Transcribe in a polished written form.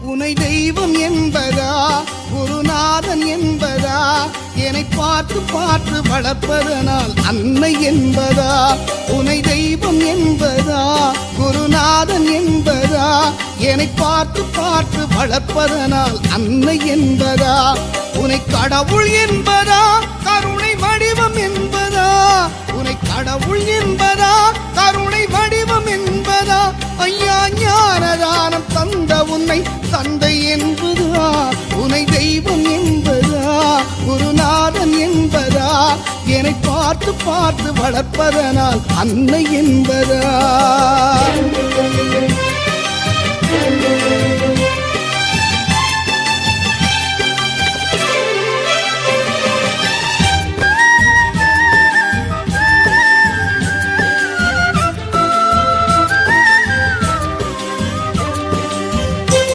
உனை தெய்வம் என்பதா குருநாதன் என்பதா என்னை பார்த்து பார்த்து வளர்ப்பதனால் அன்னை என்பதா உனை தெய்வம் என்பதா குருநாதன் என்பதா என்னை பார்த்து பார்த்து வளர்ப்பதனால் அன்னை என்பதா உனை கடவுள் என்பதா கருணை வடிவம் என்பதா உனை கடவுள் என்பதா கருணை வடிவம் என்பதா ஐயா ஞானதானம் தந்த உன்னை தந்தை என்பதா உனை தெய்வம் என்பதா குருநாதன் என்பதா என்னை பார்த்து பார்த்து வளர்ப்பதனால் அன்னை என்பதா